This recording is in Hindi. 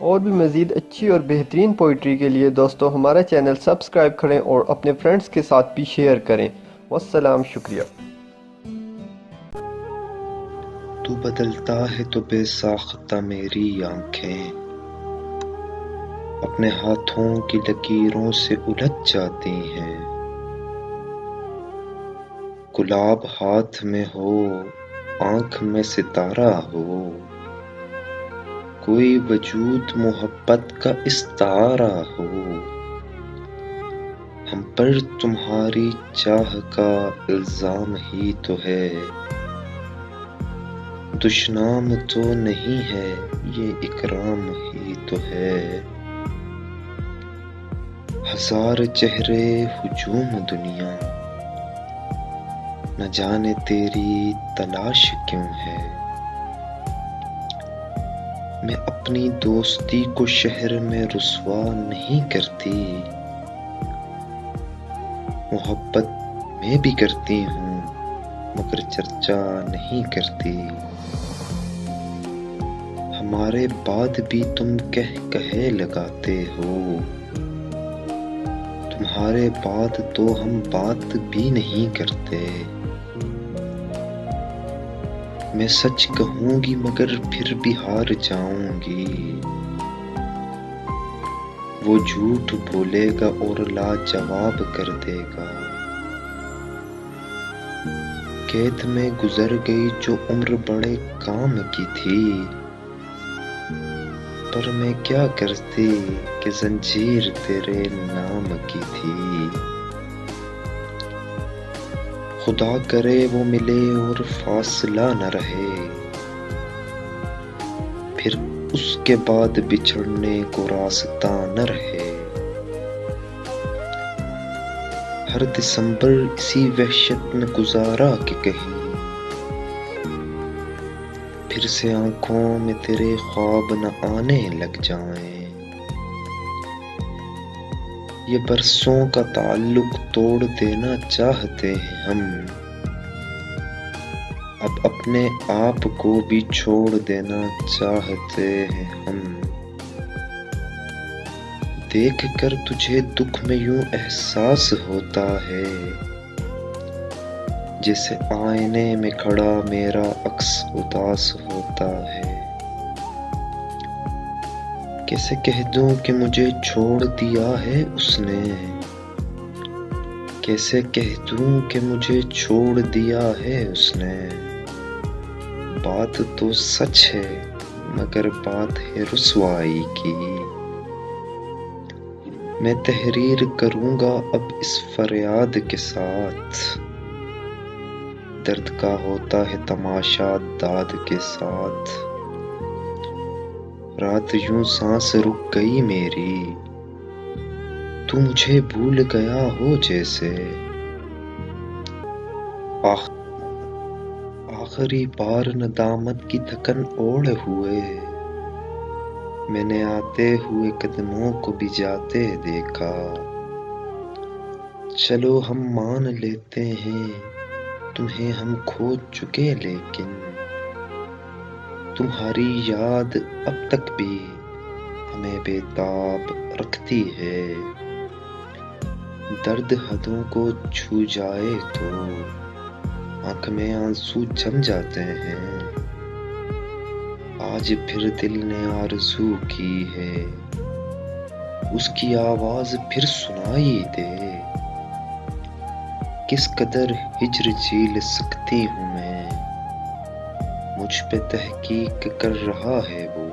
और भी मज़ीद अच्छी और बेहतरीन पोइट्री के लिए दोस्तों हमारा चैनल सब्सक्राइब करें और अपने फ्रेंड्स के साथ भी शेयर करें। वस्सलाम, शुक्रिया। तू बदलता है तो बेसाख्ता मेरी आंखें अपने हाथों की लकीरों से उलझ जाती हैं। गुलाब हाथ में हो, आंख में सितारा हो, कोई वजूद मोहब्बत का इस्तारा हो। हम पर तुम्हारी चाह का इल्जाम ही तो है, दुश्नाम तो नहीं है, ये इकराम ही तो है। हजार चेहरे हुजूम दुनिया, न जाने तेरी तलाश क्यों है। मैं अपनी दोस्ती को शहर में रुसवा नहीं करती, मोहब्बत मैं भी करती हूँ मगर चर्चा नहीं करती। हमारे बाद भी तुम कह कहे लगाते हो, तुम्हारे बाद तो हम बात भी नहीं करते। मैं सच कहूंगी मगर फिर भी हार जाऊंगी, वो झूठ बोलेगा और लाजवाब कर देगा। कैद में गुजर गई जो उम्र बड़े काम की थी, पर मैं क्या करती कि जंजीर तेरे नाम की थी। खुदा करे वो मिले और फासला न रहे, फिर उसके बाद बिछड़ने को रास्ता न रहे। हर दिसंबर इसी वहशत में गुजारा कि कहीं फिर से आंखों में तेरे ख्वाब न आने लग जाएं। ये बरसों का ताल्लुक तोड़ देना चाहते हैं हम, अब अपने आप को भी छोड़ देना चाहते हैं हम। देख कर तुझे दुख में यूं एहसास होता है, जैसे आईने में खड़ा मेरा अक्स उदास होता है। कैसे कह दूं कि मुझे छोड़ दिया है उसने, कैसे कह दूं कि मुझे छोड़ दिया है उसने। बात तो सच है मगर बात है रुसवाई की। मैं तहरीर करूंगा अब इस फरियाद के साथ, दर्द का होता है तमाशा दाद के साथ। रात यूं सांस रुक गई मेरी, तू मुझे भूल गया हो जैसे। आखिरी बार नदामत की थकन ओढ़े हुए, मैंने आते हुए कदमों को भी जाते देखा। चलो हम मान लेते हैं तुम्हें हम खो चुके, लेकिन तुम्हारी याद अब तक भी हमें बेताब रखती है। दर्द हदों को छू जाए तो आंख में आंसू जम जाते हैं। आज फिर दिल ने आरज़ू की है, उसकी आवाज फिर सुनाई दे। किस कदर हिज्र झेल सकती हूँ मैं, मुझ पे तहकीक कर रहा है वो।